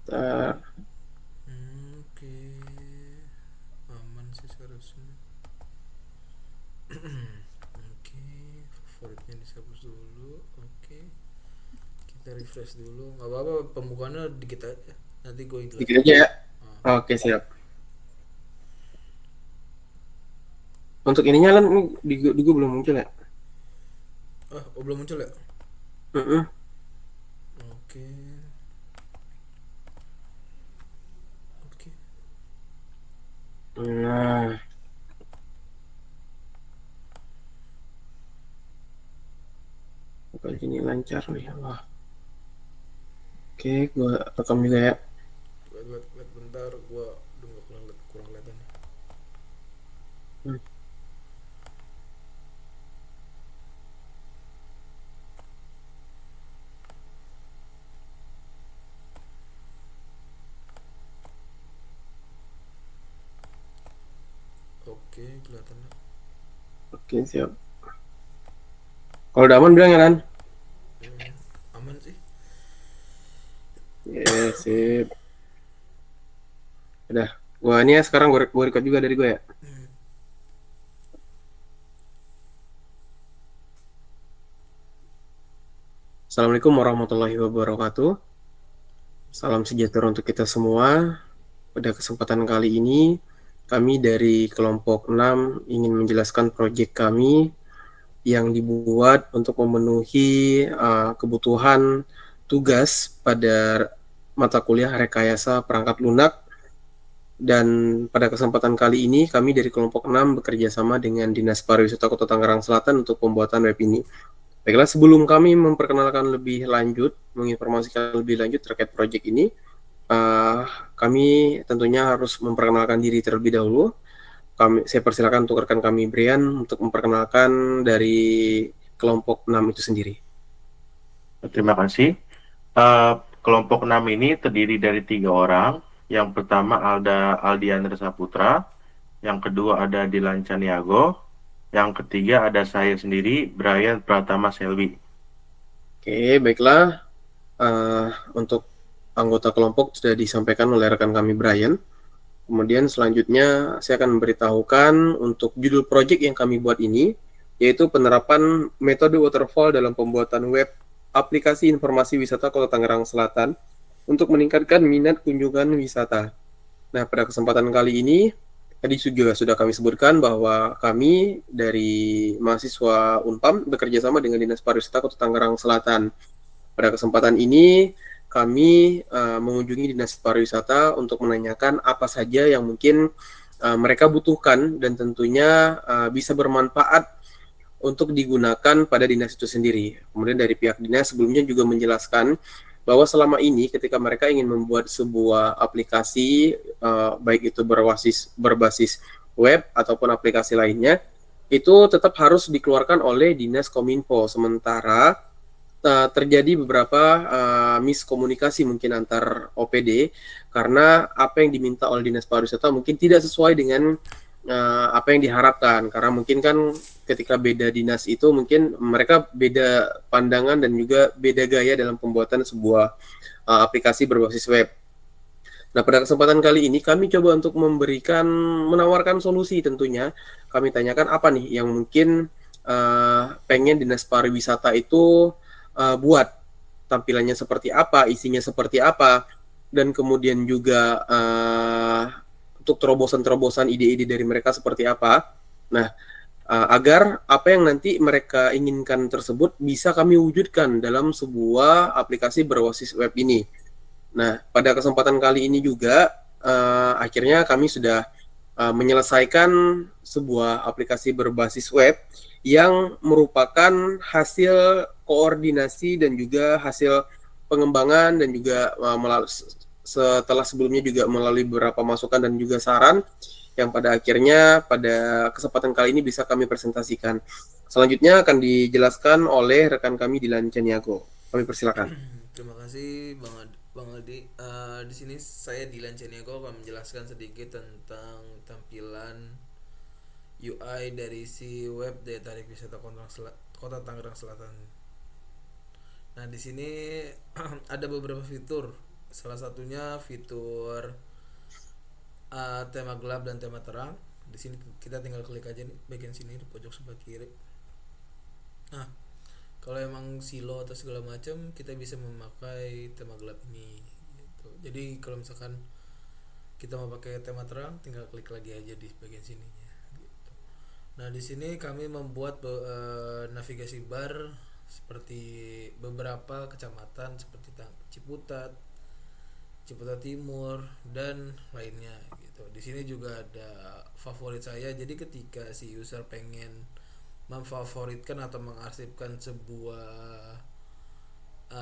Eh, Oke, aman sih seharusnya. Oke, favoritnya dihapus dulu. Oke, kita refresh dulu. Nggak apa-apa, pembukaannya dikit aja. Nanti gue dikit jelasin. aja ya. Ah, Oke, siap. Untuk ininya Lan, ini di gua belum muncul ya. oh belum muncul ya? Mm-mm. Oke, oke. Nah, kali ini lancar nih. Wah, oke, gua rekam juga ya. Wait, bentar, gue udah nggak kurang kelihatan. Hmm. Oke, kelihatannya. Oke, siap. Kalau udah aman bilang ya Lan. Aman sih. Ya, sip. Udah. Gua ini ya sekarang gua record juga dari gua ya. Assalamualaikum warahmatullahi wabarakatuh. Salam sejahtera untuk kita semua. Pada kesempatan kali ini, kami dari kelompok 6 ingin menjelaskan proyek kami yang dibuat untuk memenuhi kebutuhan tugas pada mata kuliah rekayasa perangkat lunak. Dan pada kesempatan kali ini, kami dari kelompok 6 bekerja sama dengan Dinas Pariwisata Kota Tangerang Selatan untuk pembuatan web ini. Baiklah, sebelum kami memperkenalkan lebih lanjut, menginformasikan lebih lanjut terkait proyek ini, uh, kami tentunya harus memperkenalkan diri terlebih dahulu. Saya persilakan untuk rekan kami Brian untuk memperkenalkan dari kelompok 6 itu sendiri. Terima kasih. Eh, Kelompok 6 ini terdiri dari 3 orang. Yang pertama Aldiandra Saputra, yang kedua ada Dilan Caniago, yang ketiga ada saya sendiri, Brian Pratama Selvi. Oke, baiklah. Untuk anggota kelompok sudah disampaikan oleh rekan kami Brian. Kemudian selanjutnya saya akan memberitahukan untuk judul proyek yang kami buat ini, yaitu penerapan metode waterfall dalam pembuatan web aplikasi informasi wisata Kota Tangerang Selatan untuk meningkatkan minat kunjungan wisata. Nah, pada kesempatan kali ini, tadi juga sudah kami sebutkan bahwa kami dari mahasiswa Unpam bekerja sama dengan Dinas Pariwisata Kota Tangerang Selatan. Pada kesempatan ini, kami mengunjungi Dinas Pariwisata untuk menanyakan apa saja yang mungkin mereka butuhkan dan tentunya bisa bermanfaat untuk digunakan pada dinas itu sendiri. Kemudian dari pihak dinas sebelumnya juga menjelaskan bahwa selama ini ketika mereka ingin membuat sebuah aplikasi baik itu berbasis web ataupun aplikasi lainnya itu tetap harus dikeluarkan oleh Dinas Kominfo. Sementara terjadi beberapa miskomunikasi mungkin antar OPD karena apa yang diminta oleh Dinas Pariwisata mungkin tidak sesuai dengan apa yang diharapkan karena mungkin kan ketika beda dinas itu mungkin mereka beda pandangan dan juga beda gaya dalam pembuatan sebuah aplikasi berbasis web. Nah, pada kesempatan kali ini kami coba untuk menawarkan solusi tentunya. Kami tanyakan apa nih yang mungkin pengen Dinas Pariwisata itu buat tampilannya seperti apa, isinya seperti apa, dan kemudian juga untuk terobosan-terobosan ide-ide dari mereka seperti apa. Nah, agar apa yang nanti mereka inginkan tersebut bisa kami wujudkan dalam sebuah aplikasi berbasis web ini. Nah, pada kesempatan kali ini juga akhirnya kami sudah menyelesaikan sebuah aplikasi berbasis web yang merupakan hasil koordinasi dan juga hasil pengembangan dan juga setelah sebelumnya juga melalui beberapa masukan dan juga saran yang pada akhirnya pada kesempatan kali ini bisa kami presentasikan. Selanjutnya akan dijelaskan oleh rekan kami Dilan Caniago. Kami persilakan. Terima kasih Bang Aldi. Di sini saya Dilan Ceniago akan menjelaskan sedikit tentang tampilan UI dari si web daya tarik wisata Kota Tangerang Selatan. Nah, di sini ada beberapa fitur salah satunya fitur tema gelap dan tema terang. Di sini kita tinggal klik aja nih bagian sini di pojok sebelah kiri. Nah, kalau emang silo atau segala macam kita bisa memakai tema gelap ini gitu. Jadi kalau misalkan kita mau pakai tema terang tinggal klik lagi aja di bagian sininya gitu. Nah, di sini kami membuat navigasi bar seperti beberapa kecamatan seperti Ciputat, Ciputat Timur dan lainnya gitu. Di sini juga ada favorit saya. Jadi ketika si user pengen memfavoritkan atau mengarsipkan sebuah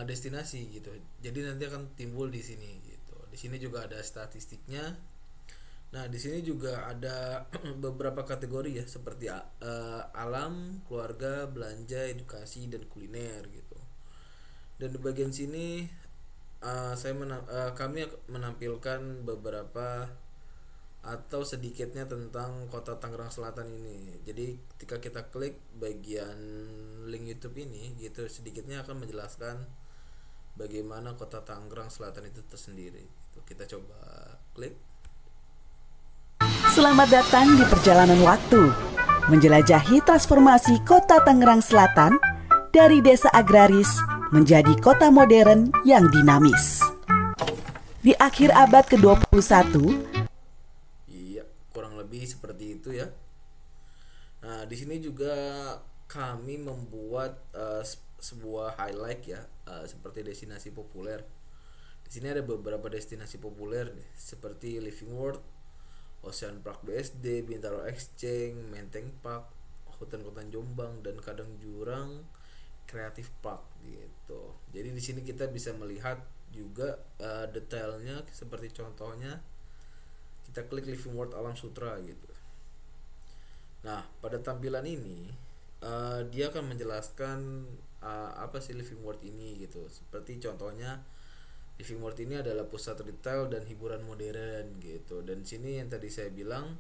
destinasi gitu. Jadi nanti akan timbul di sini gitu. Di sini juga ada statistiknya. Nah, di sini juga ada beberapa kategori ya seperti alam, keluarga, belanja, edukasi dan kuliner gitu. Dan di bagian sini kami menampilkan beberapa atau sedikitnya tentang kota Tangerang Selatan ini. Jadi ketika kita klik bagian link YouTube ini gitu sedikitnya akan menjelaskan bagaimana kota Tangerang Selatan itu tersendiri. Gitu. Kita coba klik. Selamat datang di perjalanan waktu, menjelajahi transformasi kota Tangerang Selatan dari desa agraris menjadi kota modern yang dinamis. Di akhir abad ke-21, Iya, kurang lebih seperti itu ya. Nah, di sini juga kami membuat sebuah highlight ya, seperti destinasi populer. Di sini ada beberapa destinasi populer nih, seperti Living World, Ocean Park BSD, Bintaro Exchange, Menteng Park, Hutan Jombang dan Kadang Jurang Creative Park gitu. Jadi di sini kita bisa melihat juga detailnya seperti contohnya kita klik Living World Alam Sutra gitu. Nah, pada tampilan ini dia akan menjelaskan apa sih Living World ini gitu. Seperti contohnya Living World ini adalah pusat retail dan hiburan modern gitu. Dan sini yang tadi saya bilang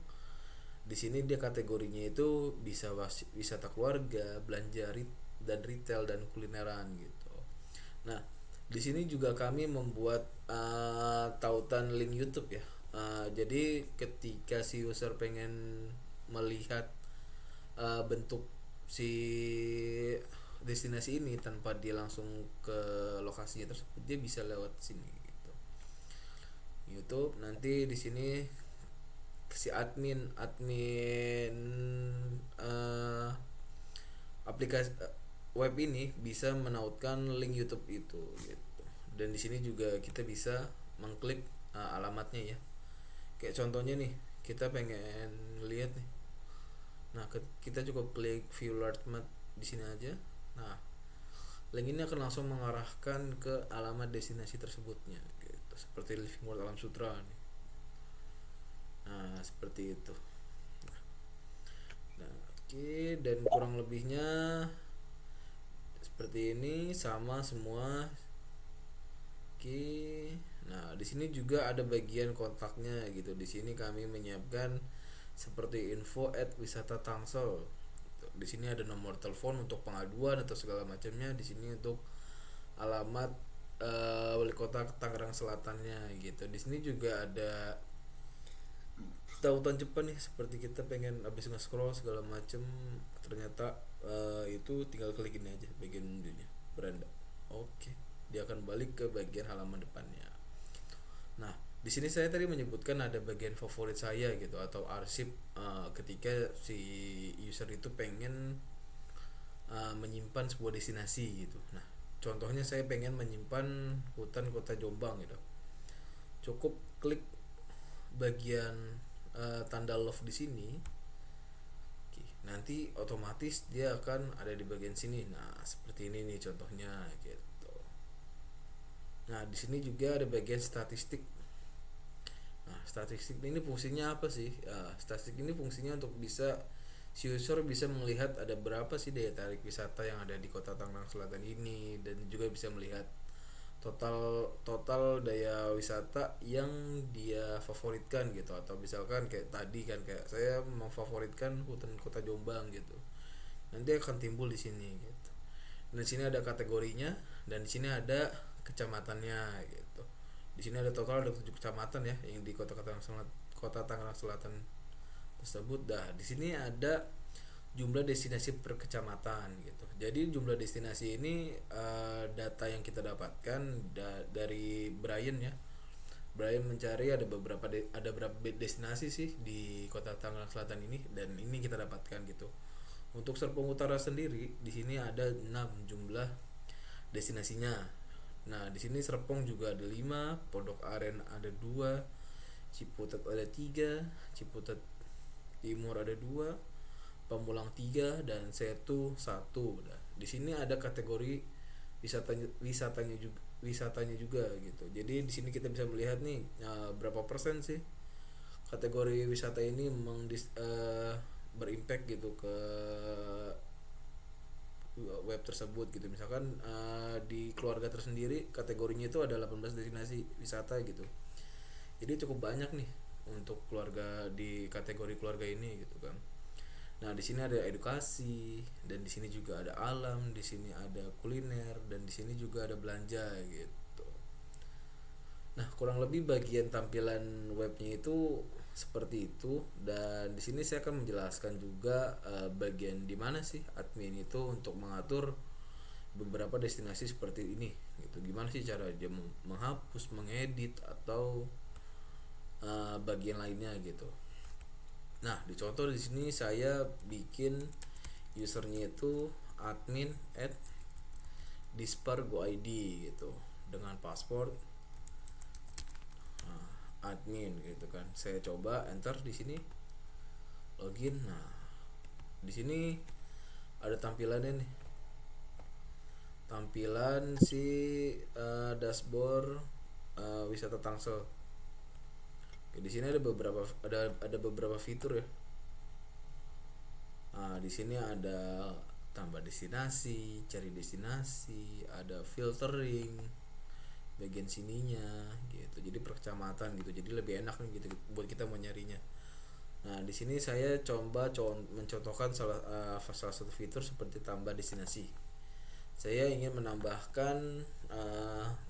di sini dia kategorinya itu bisa wisata keluarga, belanja dan retail dan kulineran gitu. Nah, di sini juga kami membuat tautan link YouTube ya. Jadi ketika si user pengen melihat bentuk si destinasi ini tanpa dia langsung ke lokasinya tersebut, dia bisa lewat sini gitu. YouTube nanti di sini si admin aplikasi web ini bisa menautkan link YouTube itu gitu. Dan di sini juga kita bisa mengklik alamatnya ya. Kayak contohnya nih, kita pengen lihat nih. Nah, kita cukup klik view large map di sini aja. Nah, link ini akan langsung mengarahkan ke alamat destinasi tersebutnya gitu. Seperti Living World Alam Sutra nih. Nah, seperti itu. Nah, oke, dan kurang lebihnya seperti ini sama semua. Oke. Nah, di sini juga ada bagian kontaknya gitu. Di sini kami menyiapkan seperti info@wisata Tangsel. Di sini ada nomor telepon untuk pengaduan atau segala macamnya. Di sini untuk alamat wali kota Tangerang Selatannya gitu. Di sini juga ada tautan cepat nih, seperti kita pengen abis nge-scroll segala macem ternyata itu tinggal klik ini aja bagian ininya beranda. Oke, dia akan balik ke bagian halaman depannya. Nah, di sini saya tadi menyebutkan ada bagian favorit saya gitu atau arsip ketika si user itu pengen menyimpan sebuah destinasi gitu. Nah, contohnya saya pengen menyimpan hutan kota Jombang gitu. Cukup klik bagian tanda love di sini. Oke, nanti otomatis dia akan ada di bagian sini. Nah, seperti ini nih contohnya gitu. Nah, di sini juga ada bagian statistik. Nah, statistik ini fungsinya apa sih? Statistik ini fungsinya untuk bisa si user bisa melihat ada berapa sih daya tarik wisata yang ada di kota Tangerang Selatan ini, dan juga bisa melihat total daya wisata yang dia favoritkan gitu. Atau misalkan kayak tadi kan kayak saya memfavoritkan hutan kota Jombang gitu, nanti akan timbul di sini gitu. Dan di sini ada kategorinya dan di sini ada kecamatannya gitu. Di sini ada total ada 7 kecamatan ya yang di Kota Tangerang Selatan tersebut. Dah, di sini ada jumlah destinasi per kecamatan gitu. Jadi jumlah destinasi ini data yang kita dapatkan dari Brian ya. Brian mencari ada berapa destinasi sih di Kota Tangerang Selatan ini, dan ini kita dapatkan gitu. Untuk Serpong Utara sendiri di sini ada 6 jumlah destinasinya. Nah, di sini Serpong juga ada 5, Pondok Aren ada 2, Ciputat ada 3, Ciputat Timur ada 2, Pamulang 3, dan Setu 1. Nah, di sini ada kategori wisatanya juga gitu. Jadi di sini kita bisa melihat nih berapa persen sih kategori wisata ini berimpact gitu ke web tersebut gitu. Misalkan di keluarga tersendiri kategorinya itu ada 18 destinasi wisata gitu. Jadi cukup banyak nih untuk keluarga di kategori keluarga ini gitu kan. Nah, di sini ada edukasi, dan di sini juga ada alam, di sini ada kuliner, dan di sini juga ada belanja gitu. Nah, kurang lebih bagian tampilan webnya itu seperti itu, dan di sini saya akan menjelaskan juga bagian di mana sih admin itu untuk mengatur beberapa destinasi seperti ini gitu. Gimana sih cara dia menghapus, mengedit, atau bagian lainnya gitu. Nah, di contoh di sini saya bikin usernya itu admin @dispargoid gitu dengan password admin gitu kan. Saya coba enter di sini, login. Nah, di sini ada tampilannya nih. Tampilan si dashboard wisata Tangsel. Di sini ada beberapa fitur ya. Nah, di sini ada tambah destinasi, cari destinasi, ada filtering bagian sininya gitu. Jadi per kecamatan gitu. Jadi lebih enak nih gitu buat kita mau nyarinya. Nah, di sini saya coba mencontohkan salah satu fitur seperti tambah destinasi. Saya ingin menambahkan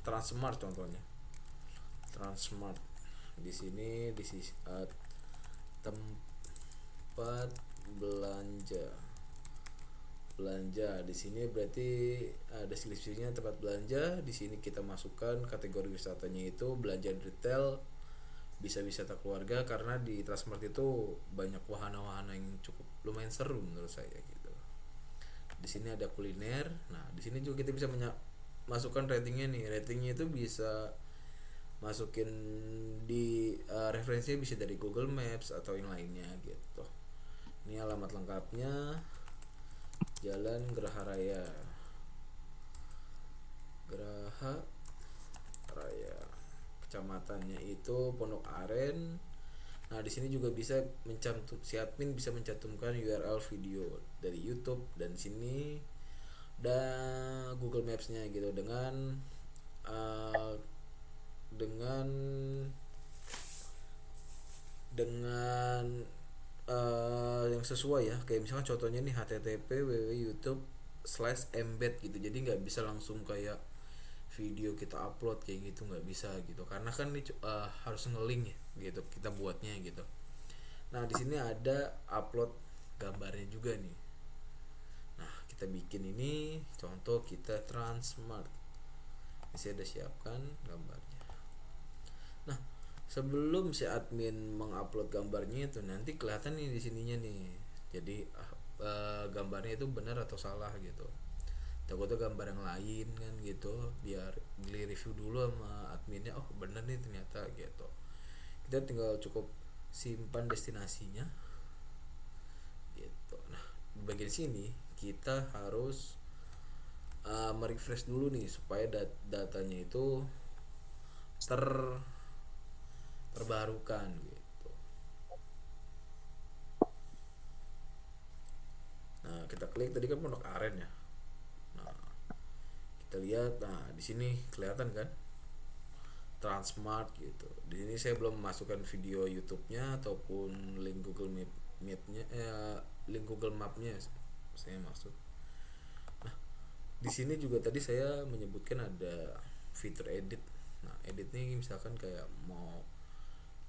Transmart contohnya. Transmart di sini tempat belanja di sini berarti ada deskripsinya tempat belanja. Di sini kita masukkan kategori wisatanya itu belanja retail, bisa wisata keluarga, karena di Transmart itu banyak wahana-wahana yang cukup lumayan seru menurut saya gitu. Di sini ada kuliner. Nah, di sini juga kita bisa masukkan ratingnya nih. Ratingnya itu bisa masukin di referensinya bisa dari Google Maps atau yang lainnya gitu. Ini alamat lengkapnya Jalan Geraha Raya, kecamatannya itu Pondok Aren. Nah, di sini juga bisa si admin bisa mencantumkan URL video dari YouTube, dan sini dan Google Maps-nya gitu dengan yang sesuai ya, kayak misalkan contohnya nih http://youtube/embed gitu. Jadi nggak bisa langsung kayak video kita upload kayak gitu, nggak bisa gitu, karena kan ini harus ngelink ya gitu kita buatnya gitu. Nah, di sini ada upload gambarnya juga nih. Nah, kita bikin ini contoh kita Transmart. Saya udah siapkan gambarnya. Nah, sebelum si admin mengupload gambarnya itu nanti kelihatan nih di sininya nih. Jadi gambarnya itu benar atau salah gitu. Takutnya gambar yang lain kan gitu, biar di review dulu sama adminnya, oh benar nih ternyata gitu. Kita tinggal cukup simpan destinasinya gitu. Nah, di bagian sini kita harus merefresh dulu nih supaya datanya itu terbarukan gitu. Nah, kita klik tadi kan Pondok Aren ya. Nah, kita lihat, nah di sini kelihatan kan Transmart gitu. Di sini saya belum memasukkan video YouTube-nya ataupun link Google Map-nya saya maksud. Nah, di sini juga tadi saya menyebutkan ada fitur edit. Nah, edit nih misalkan kayak mau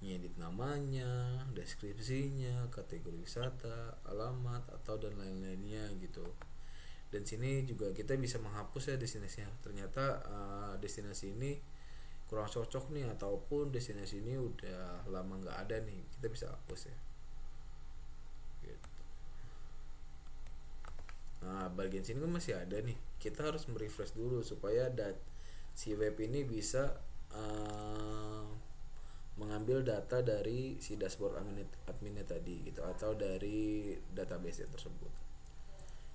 ngedit namanya, deskripsinya, kategori wisata, alamat atau dan lain-lainnya gitu. Dan sini juga kita bisa menghapus ya destinasinya. Ternyata destinasi ini kurang cocok nih, ataupun destinasi ini udah lama nggak ada nih, kita bisa hapus ya. Gitu. Nah, bagian sini kan masih ada nih. Kita harus merefresh dulu supaya si web ini bisa mengambil data dari si dashboard adminnya tadi gitu, atau dari database tersebut.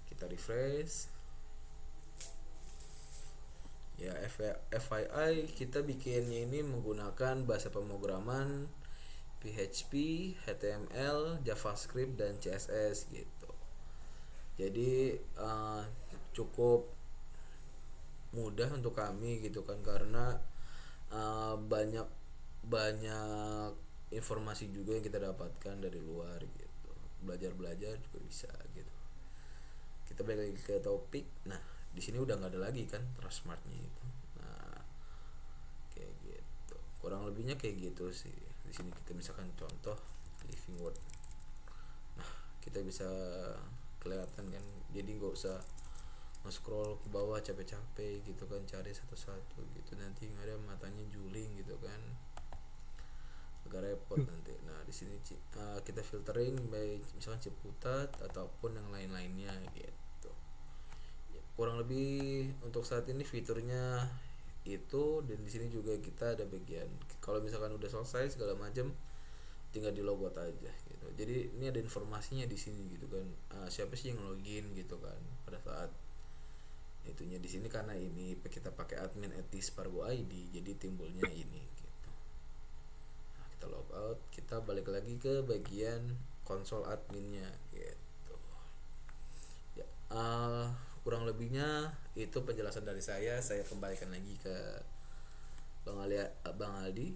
Kita refresh. Ya, FYI kita bikinnya ini menggunakan bahasa pemrograman PHP, HTML, JavaScript dan CSS gitu. Jadi cukup mudah untuk kami gitu kan, karena banyak informasi juga yang kita dapatkan dari luar gitu. Belajar juga bisa gitu. Kita balik lagi ke topik. Nah, di sini udah nggak ada lagi kan Transmartnya itu. Nah, kayak gitu. Kurang lebihnya kayak gitu sih. Di sini kita misalkan contoh living word. Nah, kita bisa kelihatan kan. Jadi nggak usah nge-scroll ke bawah capek-capek gitu kan, cari satu-satu gitu. Nanti nggak ada, matanya juling gitu kan. Agak repot nanti. Nah, di sini kita filtering by misalkan Ciputat ataupun yang lain-lainnya gitu. Kurang lebih untuk saat ini fiturnya itu. Dan di sini juga kita ada bagian kalau misalkan udah selesai segala macam, tinggal di logout aja gitu. Jadi ini ada informasinya di sini gitu kan, siapa sih yang login gitu kan pada saat itunya. Di sini karena ini kita pakai admin @dispargo.id, jadi timbulnya ini gitu. Nah, kita logout, kita balik lagi ke bagian konsol adminnya gitu ya. Kurang lebihnya itu penjelasan dari saya kembalikan lagi ke Bang Aldi.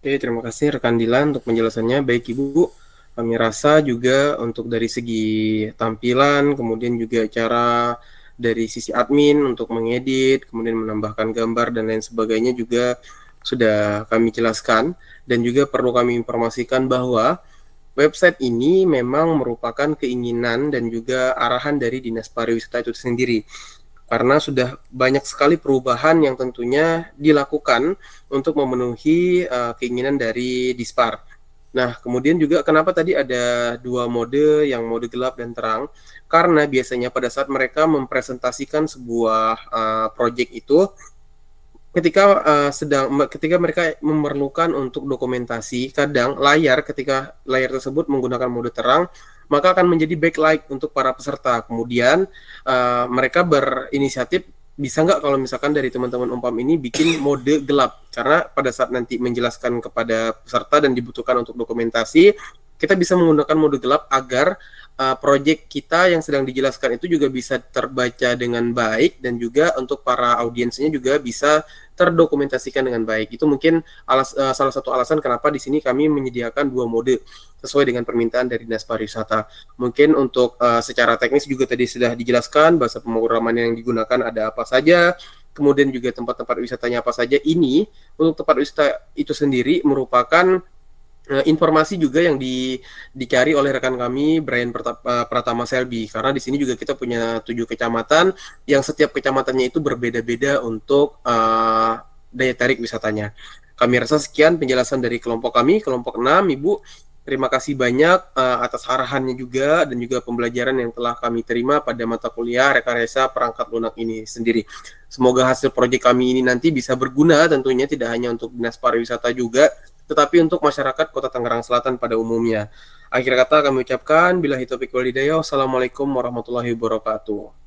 Oke, terima kasih rekan Dilan untuk penjelasannya. Baik Ibu, kami rasa juga untuk dari segi tampilan, kemudian juga cara dari sisi admin untuk mengedit, kemudian menambahkan gambar dan lain sebagainya juga sudah kami jelaskan. Dan juga perlu kami informasikan bahwa website ini memang merupakan keinginan dan juga arahan dari Dinas Pariwisata itu sendiri. Karena sudah banyak sekali perubahan yang tentunya dilakukan untuk memenuhi keinginan dari Dispar. Nah, kemudian juga kenapa tadi ada dua mode, yang mode gelap dan terang? Karena biasanya pada saat mereka mempresentasikan sebuah project itu, ketika mereka memerlukan untuk dokumentasi, kadang ketika layar tersebut menggunakan mode terang, maka akan menjadi backlight untuk para peserta. Kemudian mereka berinisiatif, bisa nggak kalau misalkan dari teman-teman Umpam ini bikin mode gelap, karena pada saat nanti menjelaskan kepada peserta dan dibutuhkan untuk dokumentasi, kita bisa menggunakan mode gelap agar project kita yang sedang dijelaskan itu juga bisa terbaca dengan baik, dan juga untuk para audiensnya juga bisa terdokumentasikan dengan baik. Itu mungkin salah satu alasan kenapa di sini kami menyediakan dua mode sesuai dengan permintaan dari Dinas Pariwisata. Mungkin untuk secara teknis juga tadi sudah dijelaskan bahasa pemrograman yang digunakan ada apa saja, kemudian juga tempat-tempat wisatanya apa saja. Ini untuk tempat wisata itu sendiri merupakan informasi juga yang dicari oleh rekan kami Brian Pratama Selby, karena di sini juga kita punya 7 kecamatan yang setiap kecamatannya itu berbeda-beda untuk daya tarik wisatanya. Kami rasa sekian penjelasan dari kelompok kami, kelompok 6, Ibu. Terima kasih banyak atas arahannya juga dan juga pembelajaran yang telah kami terima pada mata kuliah rekayasa perangkat lunak ini sendiri. Semoga hasil proyek kami ini nanti bisa berguna, tentunya tidak hanya untuk Dinas Pariwisata juga, tetapi untuk masyarakat Kota Tangerang Selatan pada umumnya. Akhir kata kami ucapkan billahi taufiq wal hidayah. Wassalamualaikum warahmatullahi wabarakatuh.